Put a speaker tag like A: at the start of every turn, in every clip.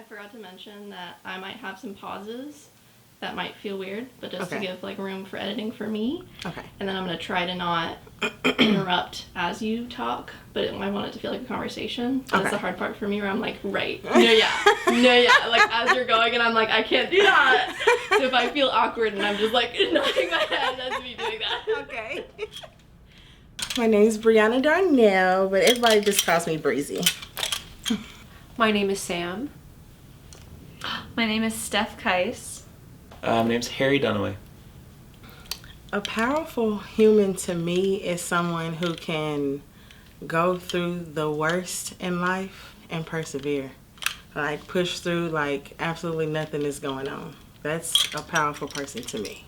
A: forgot to mention that I might have some pauses that might feel weird, but just to give like room for editing for me.
B: Okay.
A: And then I'm gonna try to not interrupt as you talk, but I want it to feel like a conversation. That's the hard part for me, where I'm like, right, no, yeah, like as you're going, and I'm like, I can't do that. So if I feel awkward and I'm just like nodding my head, that's me doing that.
B: Okay. My name's Briana Darnell, but everybody just calls me Breezy.
C: My name is Sam.
D: My name is Steph Keiss.
E: My name's Harry Dunaway.
B: A powerful human to me is someone who can go through the worst in life and persevere. Like push through like absolutely nothing is going on. That's a powerful person to me.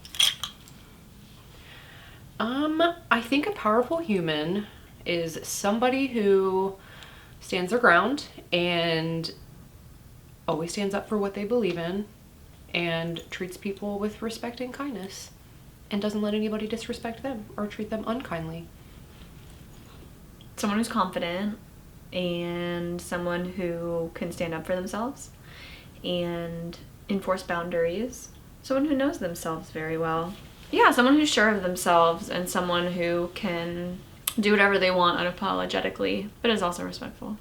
C: I think a powerful human is somebody who stands their ground and always stands up for what they believe in and treats people with respect and kindness and doesn't let anybody disrespect them or treat them unkindly.
D: Someone who's confident and someone who can stand up for themselves and enforce boundaries. Someone who knows themselves very well. Yeah, someone who's sure of themselves and someone who can do whatever they want unapologetically, but is also respectful.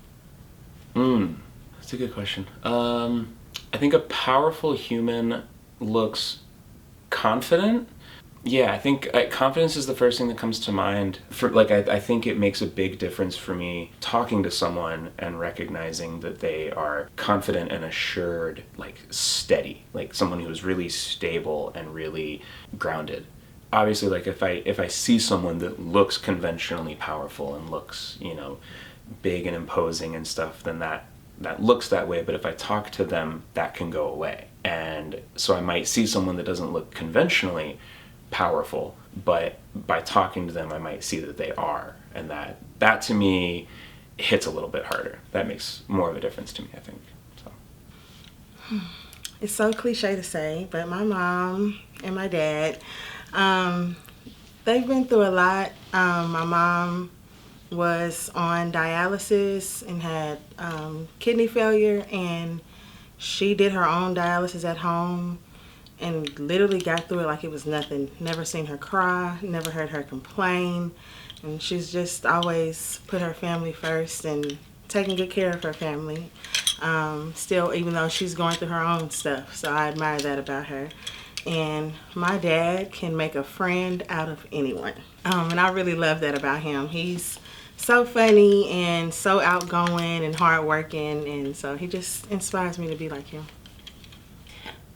E: That's a good question. I think a powerful human looks confident. Yeah, I think confidence is the first thing that comes to mind. I think it makes a big difference for me talking to someone and recognizing that they are confident and assured, like steady, like someone who is really stable and really grounded. Obviously, like if I see someone that looks conventionally powerful and looks, big and imposing and stuff, then that looks that way. But if I talk to them, that can go away. And so I might see someone that doesn't look conventionally powerful, but by talking to them I might see that they are, and that to me hits a little bit harder. That makes more of a difference to me, I think. So
B: It's so cliche to say, but my mom and my dad, they've been through a lot. My mom was on dialysis and had kidney failure, and she did her own dialysis at home and literally got through it like it was nothing. Never seen her cry, never heard her complain, and she's just always put her family first and taking good care of her family. Still, even though she's going through her own stuff, so I admire that about her. And my dad can make a friend out of anyone, and I really love that about him. He's so funny and so outgoing and hardworking, and so he just inspires me to be like him.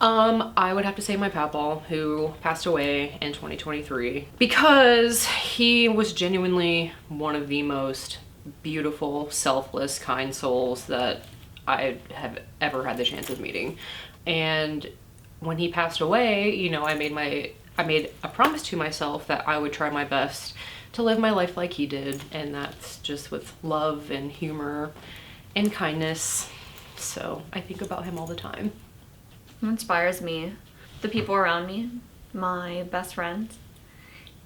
C: I would have to say my papa, who passed away in 2023, because he was genuinely one of the most beautiful, selfless, kind souls that I have ever had the chance of meeting. And when he passed away, I made a promise to myself that I would try my best to live my life like he did, and that's just with love and humor and kindness. So I think about him all the time.
D: Who inspires me? The people around me, my best friends,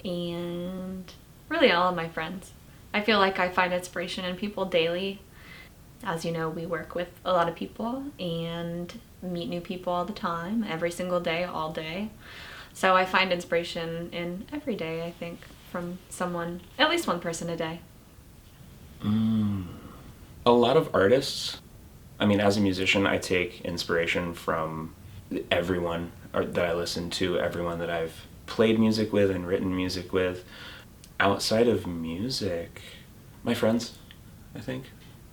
D: and really all of my friends. I feel like I find inspiration in people daily. As you know, we work with a lot of people and meet new people all the time, every single day, all day. So I find inspiration in every day, I think, from someone, at least one person a day.
E: A lot of artists, as a musician, I take inspiration from everyone that I listen to, everyone that I've played music with and written music with. Outside of music, my friends, I think.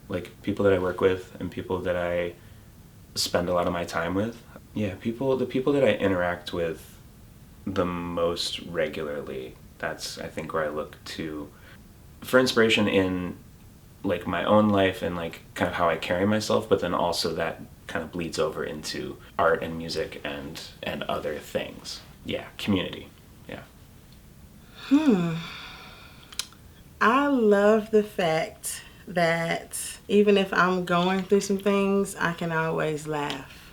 E: Like people that I work with and people that I spend a lot of my time with. Yeah, the people that I interact with the most regularly, that's I think where I look to for inspiration in like my own life and like kind of how I carry myself, but then also that kind of bleeds over into art and music and other things. Yeah, community. Yeah.
B: I love the fact that even if I'm going through some things, I can always laugh.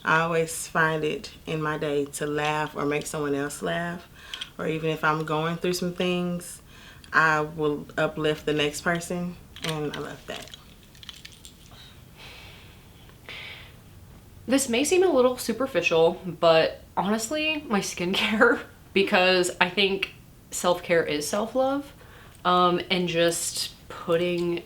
B: I always find it in my day to laugh or make someone else laugh. Or even if I'm going through some things, I will uplift the next person, and I love that.
C: This may seem a little superficial, but honestly, my skincare, because I think self-care is self-love, and just putting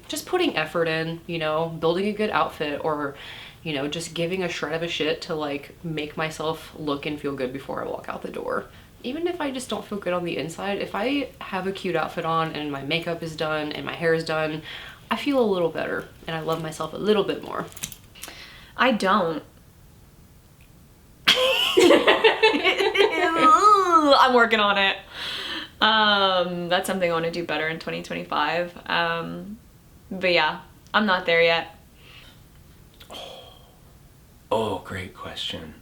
C: effort in, you know, building a good outfit, or, you know, just giving a shred of a shit to like make myself look and feel good before I walk out the door. Even if I just don't feel good on the inside, if I have a cute outfit on and my makeup is done and my hair is done, I feel a little better and I love myself a little bit more.
D: I don't. I'm working on it. That's something I want to do better in 2025. But yeah, I'm not there yet.
E: Oh, great question.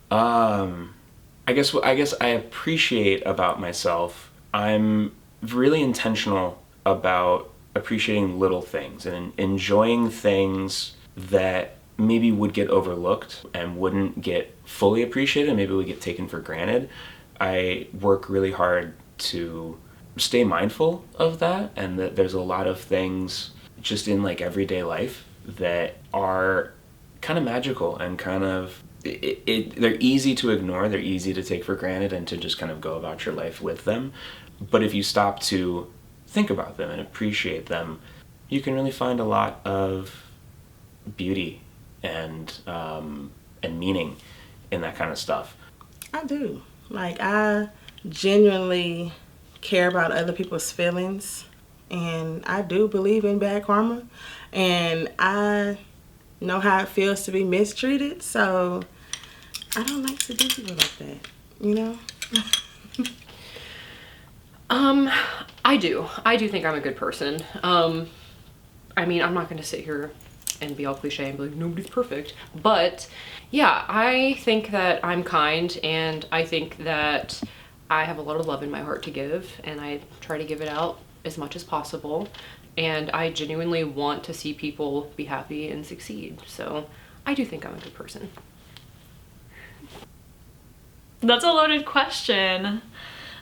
E: I guess I appreciate about myself, I'm really intentional about appreciating little things and enjoying things that maybe would get overlooked and wouldn't get fully appreciated, maybe would get taken for granted. I work really hard to stay mindful of that, and that there's a lot of things just in like everyday life that are kind of magical and kind of they're easy to ignore, they're easy to take for granted and to just kind of go about your life with them. But if you stop to think about them and appreciate them, you can really find a lot of beauty and meaning in that kind of stuff.
B: I do. Like, I genuinely care about other people's feelings, and I do believe in bad karma, and I know how it feels to be mistreated, so I don't like to do people like that, you know?
C: I do think I'm a good person. I mean, I'm not gonna sit here and be all cliche and be like, nobody's perfect, but yeah, I think that I'm kind, and I think that I have a lot of love in my heart to give, and I try to give it out as much as possible. And I genuinely want to see people be happy and succeed. So I do think I'm a good person.
D: That's a loaded question.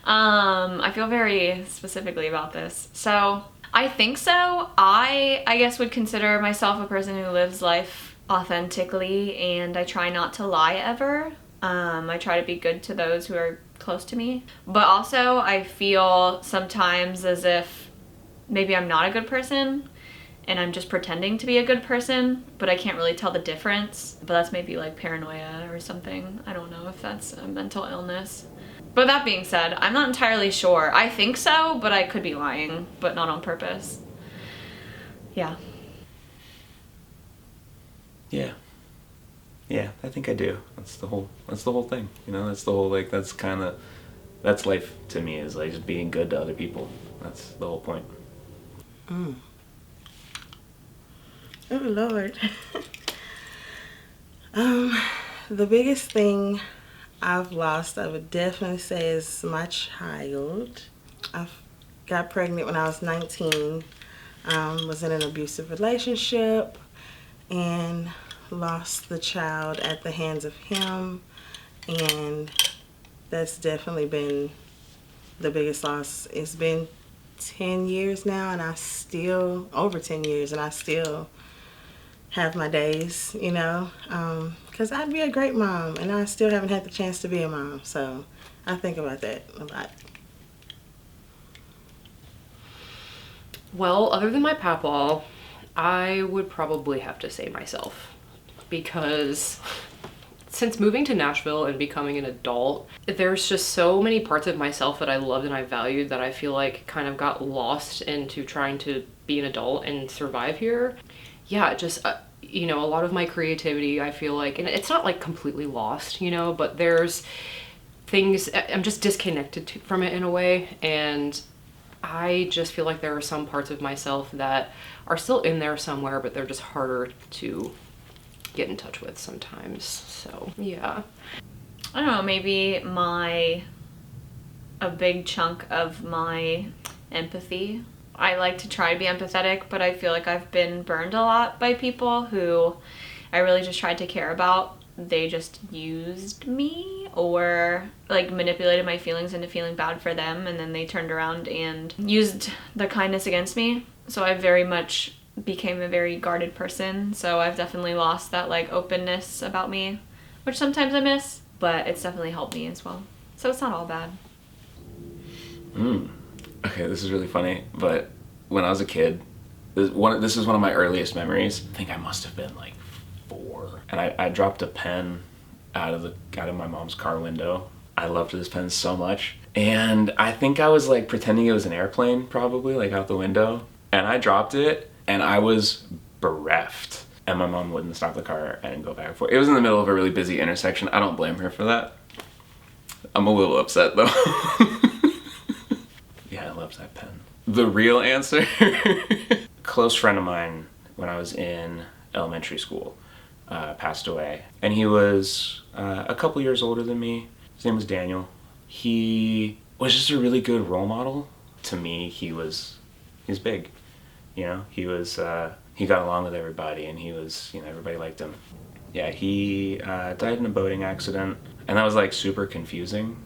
D: I feel very specifically about this. So I think so. I guess would consider myself a person who lives life authentically, and I try not to lie ever. I try to be good to those who are close to me. But also I feel sometimes as if maybe I'm not a good person and I'm just pretending to be a good person, but I can't really tell the difference. But that's maybe like paranoia or something. I don't know if that's a mental illness. But that being said, I'm not entirely sure. I think so, but I could be lying, but not on purpose. Yeah.
E: Yeah, I think I do. That's the whole thing. You know, that's the whole, like, that's life to me, is like just being good to other people. That's the whole point.
B: Oh, Lord. The biggest thing I've lost, I would definitely say, is my child. I got pregnant when I was 19, was in an abusive relationship, and lost the child at the hands of him, and that's definitely been the biggest loss. It's been 10 years now, and over 10 years, and I still have my days, you know, because I'd be a great mom, and I still haven't had the chance to be a mom, so I think about that a lot.
C: Well, other than my papaw, I would probably have to say myself, because since moving to Nashville and becoming an adult, there's just so many parts of myself that I loved and I valued that I feel like kind of got lost into trying to be an adult and survive here. Yeah, just, you know, a lot of my creativity, I feel like, and it's not like completely lost, you know, but there's things, I'm just disconnected from it in a way, and I just feel like there are some parts of myself that are still in there somewhere, but they're just harder to get in touch with sometimes. So yeah,
D: I don't know, maybe a big chunk of my empathy. I like to try to be empathetic, but I feel like I've been burned a lot by people who I really just tried to care about. They just used me, or like manipulated my feelings into feeling bad for them, and then they turned around and used the kindness against me. So I very much became a very guarded person, so I've definitely lost that like openness about me, which sometimes I miss, but it's definitely helped me as well. So it's not all bad.
E: Okay, this is really funny, but when I was a kid, this is one of my earliest memories. I think I must have been like 4, and I dropped a pen out of my mom's car window. I loved this pen so much, and I think I was like pretending it was an airplane, probably like out the window, and I dropped it, and I was bereft. And my mom wouldn't stop the car and go back for it. It was in the middle of a really busy intersection. I don't blame her for that. I'm a little upset though. Yeah, I loved that pen. The real answer, close friend of mine when I was in elementary school passed away. And he was a couple years older than me. His name was Daniel. He was just a really good role model. To me, he's big. You know, he got along with everybody, and everybody liked him. Yeah, he died in a boating accident, and that was like super confusing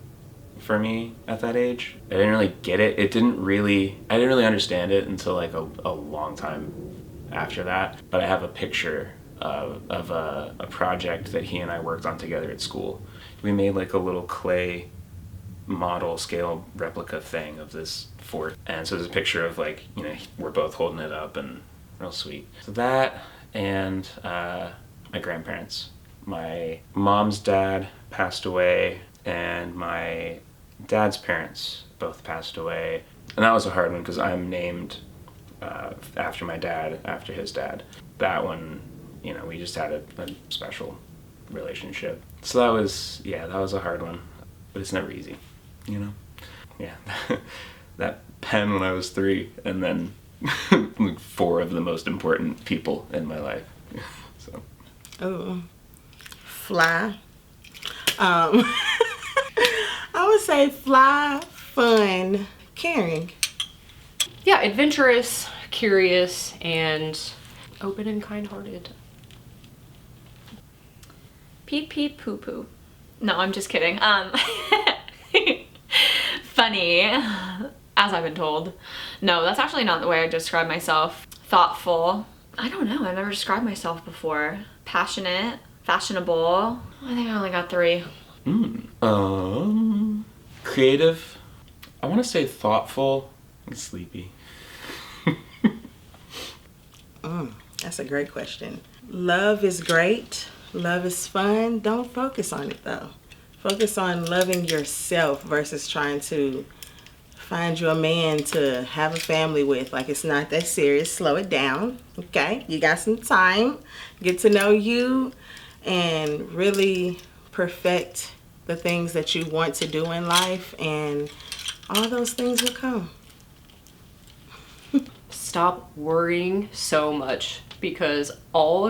E: for me at that age. I didn't really get it. I didn't really understand it until like a long time after that. But I have a picture of a project that he and I worked on together at school. We made like a little clay model scale replica thing of this fort, and so there's a picture of like, we're both holding it up, and real sweet. So that, and my grandparents. My mom's dad passed away, and my dad's parents both passed away, and that was a hard one because I'm named after my dad, after his dad. That one, we just had a special relationship. So that was a hard one, but it's never easy, Yeah, that pen when I was 3, and then 4 of the most important people in my life. So.
B: Oh, fly. I would say fly, fun, caring.
C: Yeah, adventurous, curious, and open and kind-hearted.
D: Peep peep poo poo. No, I'm just kidding. Funny, as I've been told. No, that's actually not the way I describe myself. Thoughtful. I don't know, I've never described myself before. Passionate, fashionable. I think I only got 3.
E: Creative. I want to say thoughtful and sleepy.
B: That's a great question. Love is great. Love is fun. Don't focus on it though. Focus on loving yourself versus trying to find you a man to have a family with. Like, it's not that serious. Slow it down, okay? You got some time. Get to know you and really perfect the things that you want to do in life, and all those things will come.
C: Stop worrying so much, because most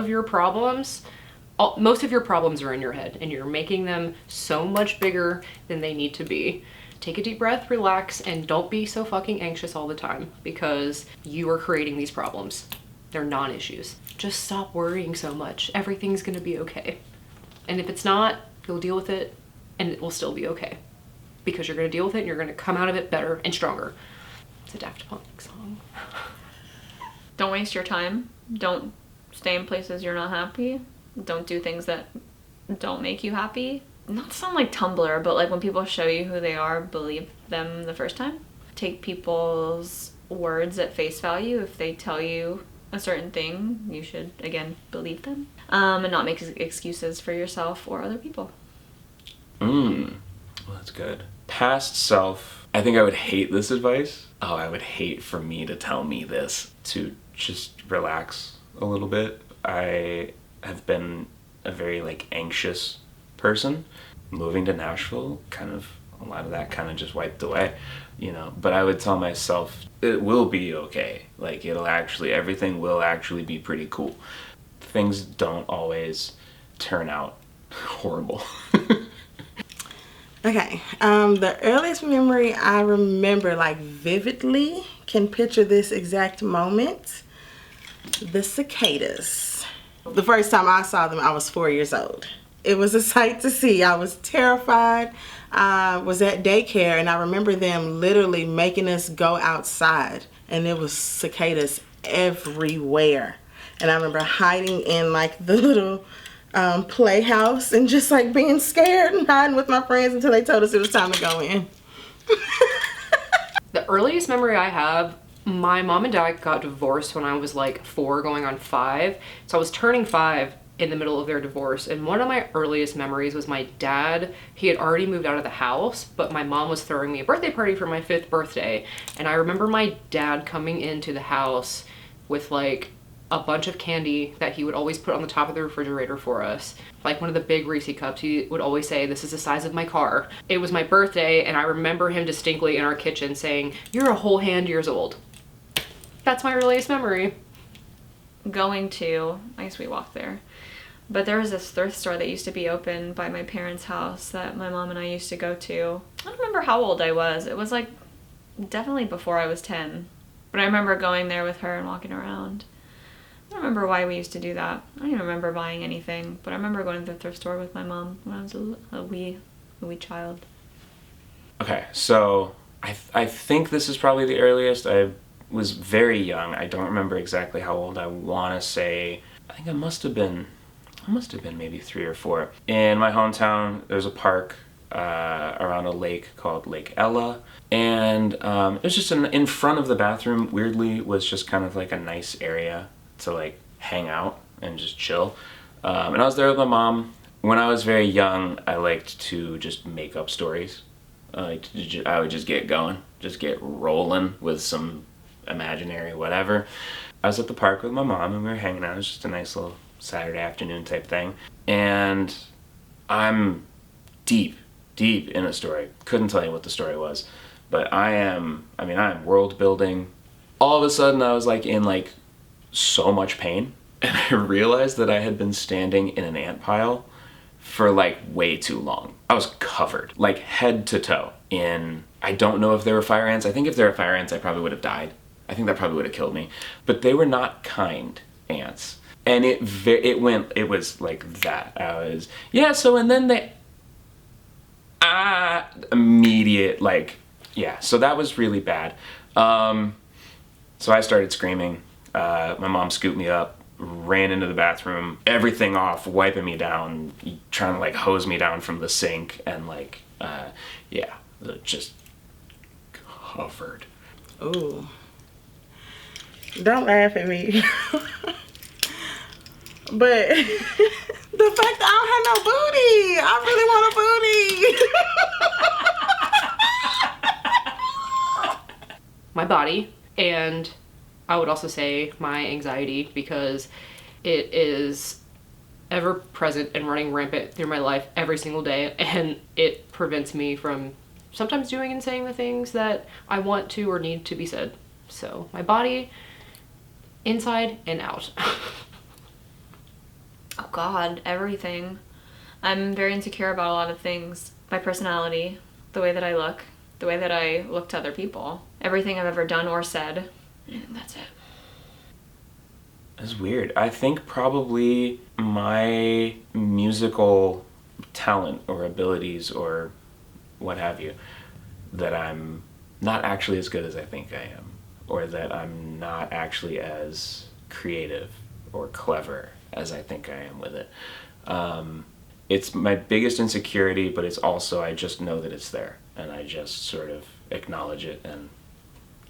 C: of your problems are in your head, and you're making them so much bigger than they need to be. Take a deep breath, relax, and don't be so fucking anxious all the time, because you are creating these problems. They're non-issues. Just stop worrying so much. Everything's gonna be okay. And if it's not, you'll deal with it, and it will still be okay. Because you're gonna deal with it, and you're gonna come out of it better and stronger. It's a Daft Punk song.
D: Don't waste your time. Don't stay in places you're not happy. Don't do things that don't make you happy. Not to sound like Tumblr, but like when people show you who they are, believe them the first time. Take people's words at face value. If they tell you a certain thing, you should, again, believe them. And not make excuses for yourself or other people.
E: Well, that's good. Past self, I think I would hate this advice. Oh, I would hate for me to tell me this. To just relax a little bit. I have been a very anxious person. Moving to Nashville, a lot of that just wiped away, but I would tell myself it will be okay. Everything will actually be pretty cool. Things don't always turn out horrible.
B: Okay, the earliest memory I remember vividly, can picture this exact moment, the cicadas. The first time I saw them, I was 4 years old. It was a sight to see. I was terrified. I was at daycare, and I remember them literally making us go outside, and there was cicadas everywhere. And I remember hiding in like the little playhouse and just like being scared and hiding with my friends until they told us it was time to go in.
C: The earliest memory I have, my mom and dad got divorced when I was like 4 going on 5. So I was turning 5 in the middle of their divorce. And one of my earliest memories was my dad, he had already moved out of the house, but my mom was throwing me a birthday party for my 5th birthday. And I remember my dad coming into the house with like a bunch of candy that he would always put on the top of the refrigerator for us. Like one of the big Reese cups, he would always say, "This is the size of my car." It was my birthday, and I remember him distinctly in our kitchen saying, "You're a whole hand years old." That's my earliest memory.
D: Going to, I guess we walked there, but there was this thrift store that used to be open by my parents' house that my mom and I used to go to. I don't remember how old I was. It was like definitely before I was 10. But I remember going there with her and walking around. I don't remember why we used to do that. I don't even remember buying anything, but I remember going to the thrift store with my mom when I was a wee child.
E: Okay, so I think this is probably the earliest. I was very young. I don't remember exactly how old. I want to say, I think I must have been maybe 3 or 4. In my hometown, there's a park around a lake called Lake Ella, and it was just in front of the bathroom, weirdly, was just kind of like a nice area to like hang out and just chill. And I was there with my mom. When I was very young, I liked to just make up stories. I would just get going, just get rolling with some imaginary whatever. I was at the park with my mom and we were hanging out. It was just a nice little Saturday afternoon type thing. And I'm deep in a story. Couldn't tell you what the story was. But I am world building. All of a sudden I was like in like so much pain. And I realized that I had been standing in an ant pile for like way too long. I was covered, like head to toe in, I don't know if there were fire ants. I think if there were fire ants, I probably would have died. I think that probably would have killed me. But they were not kind ants. And it was like that. And then they, immediate, like, yeah, so that was really bad. So I started screaming. My mom scooped me up, ran into the bathroom, everything off, wiping me down, trying to like hose me down from the sink, and like, just covered.
B: Ooh. Don't laugh at me. But the fact that I don't have no booty, I really want a booty.
C: My body, and I would also say my anxiety, because it is ever present and running rampant through my life every single day, and it prevents me from sometimes doing and saying the things that I want to or need to be said. So my body, inside and out.
D: Oh God, everything. I'm very insecure about a lot of things. My personality, the way that I look to other people, everything I've ever done or said, and that's it.
E: That's weird. I think probably my musical talent or abilities or what have you, that I'm not actually as good as I think I am, or that I'm not actually as creative or clever as I think I am with it. It's my biggest insecurity, but it's also, I just know that it's there, and I just sort of acknowledge it and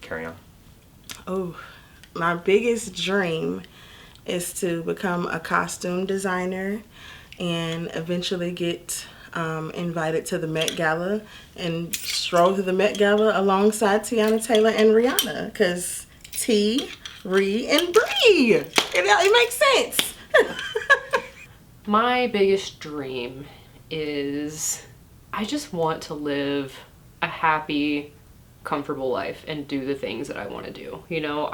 E: carry on.
B: Oh, my biggest dream is to become a costume designer and eventually get invited to the Met Gala and stroll through the Met Gala alongside Tiana Taylor and Briana, because T, Ree, and Bree. It makes sense.
C: My biggest dream is I just want to live a happy, comfortable life and do the things that I want to do. You know,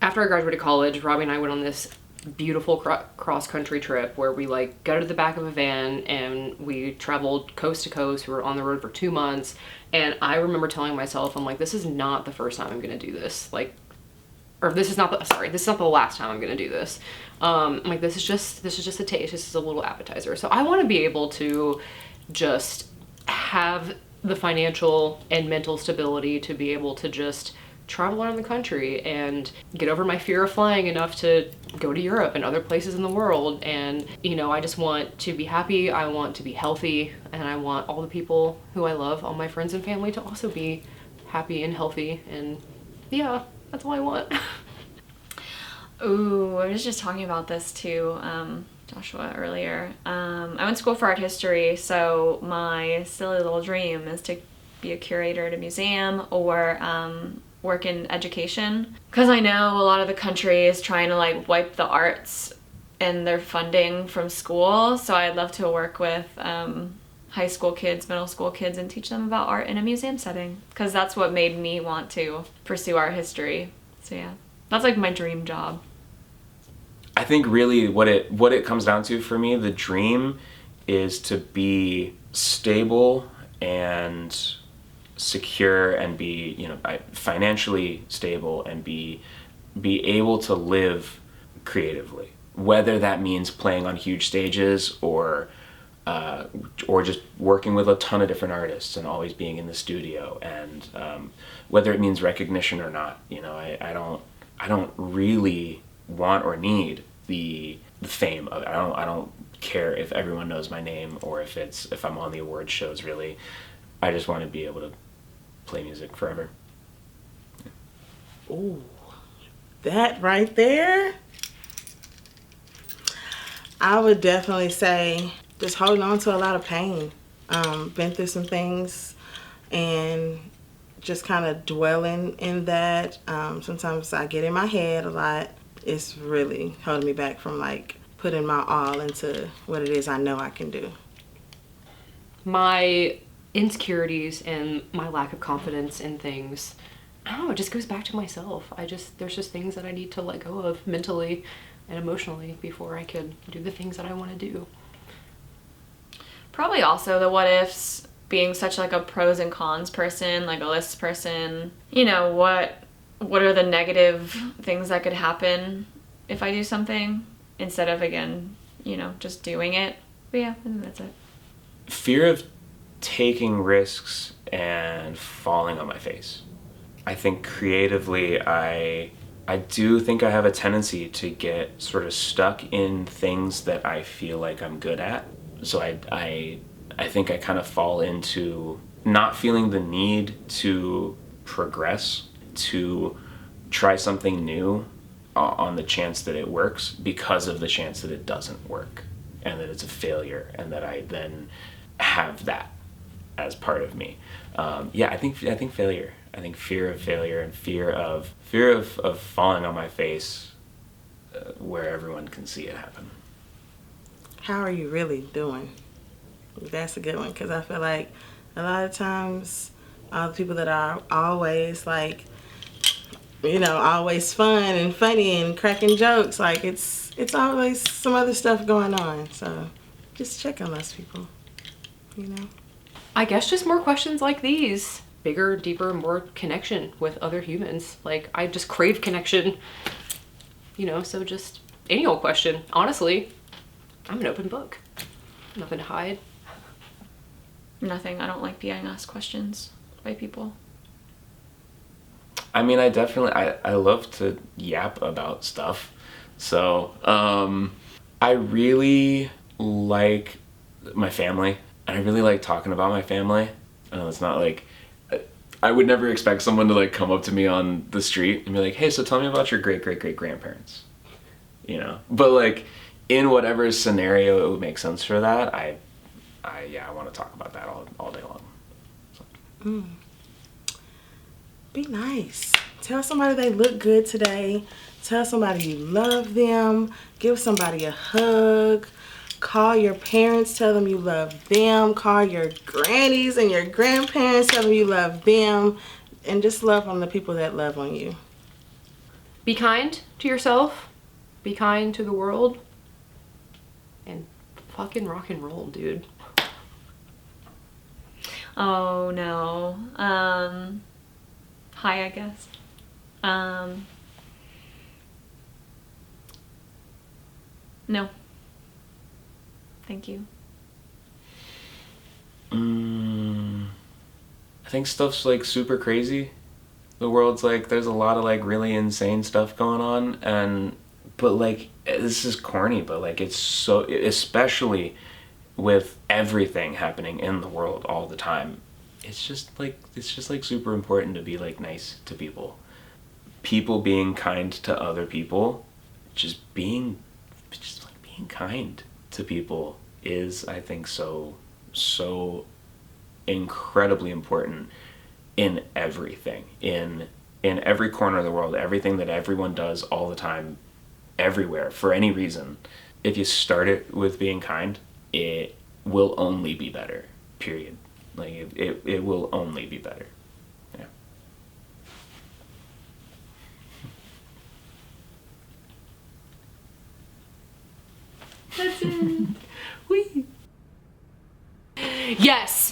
C: after I graduated college, Robbie and I went on this beautiful cross-country trip where we like got to the back of a van and we traveled coast to coast. We were on the road for 2 months, and I remember telling myself, I'm like, this is not the first time I'm gonna do this. Like, or this is not the last time I'm gonna do this. Like this is just a taste. This is a little appetizer. So I want to be able to just have the financial and mental stability to be able to just travel around the country and get over my fear of flying enough to go to Europe and other places in the world. And, you know, I just want to be happy, I want to be healthy, and I want all the people who I love, all my friends and family, to also be happy and healthy. And yeah, that's all I want.
D: Ooh, I was just talking about this to Joshua earlier. I went to school for art history, so my silly little dream is to be a curator at a museum or work in education. Because I know a lot of the country is trying to like wipe the arts and their funding from school, so I'd love to work with high school kids, middle school kids, and teach them about art in a museum setting. Because that's what made me want to pursue art history. So yeah, that's like my dream job.
E: I think really what it comes down to for me, the dream is to be stable and secure and be, you know, financially stable and be able to live creatively, whether that means playing on huge stages or just working with a ton of different artists and always being in the studio, and whether it means recognition or not. You know, I don't really want or need the fame of it. I don't care if everyone knows my name or if I'm on the award shows, really. I just want to be able to play music forever.
B: Ooh, that right there, I would definitely say just holding on to a lot of pain. Been through some things and just kind of dwelling in that. Sometimes I get in my head a lot. It's really holding me back from like putting my all into what it is I know I can do.
C: My insecurities and my lack of confidence in things, I don't know, it just goes back to myself. There's just things that I need to let go of mentally and emotionally before I could do the things that I want to do.
D: Probably also the what ifs, being such like a pros and cons person, like a list person. You know, what are the negative things that could happen if I do something instead of, again, you know, just doing it. But yeah, I think that's it.
E: Fear of taking risks and falling on my face. I think creatively I do think I have a tendency to get sort of stuck in things that I feel like I'm good at. So I think I kind of fall into not feeling the need to progress, to try something new on the chance that it works because of the chance that it doesn't work and that it's a failure and that I then have that as part of me. I think failure. I think fear of failure and fear of falling on my face where everyone can see it happen.
B: How are you really doing? That's a good one, because I feel like a lot of times all the people that are always like, you know, always fun and funny and cracking jokes, like it's always some other stuff going on. So just check on those people, you know.
C: I guess just more questions like these. Bigger, deeper, more connection with other humans. Like, I just crave connection, you know, so just any old question. Honestly, I'm an open book. Nothing to hide.
D: Nothing. I don't like being asked questions by people.
E: I mean, I love to yap about stuff. So, I really like my family, and I really like talking about my family. I know it's not like, I would never expect someone to like come up to me on the street and be like, hey, so tell me about your great-great-great-grandparents, you know? But like, in whatever scenario it would make sense for that, I want to talk about that all day long. So.
B: Be nice. Tell somebody they look good today. Tell somebody you love them. Give somebody a hug. Call your parents, tell them you love them. Call your grannies and your grandparents, tell them you love them. And just love on the people that love on you.
C: Be kind to yourself. Be kind to the world. And fucking rock and roll, dude.
D: Oh no. Hi, I guess. No. Thank you.
E: I think stuff's like super crazy. The world's like, there's a lot of like really insane stuff going on, but like, this is corny, but like, it's so, especially with everything happening in the world all the time, it's just like super important to be like nice to people. People being kind to other people, just like being kind to people is, I think, so incredibly important in everything, in every corner of the world, everything that everyone does all the time, everywhere, for any reason. If you start it with being kind, it will only be better, period. Like, it will only be better. Yeah.
A: That's it.
C: Whee! Yes!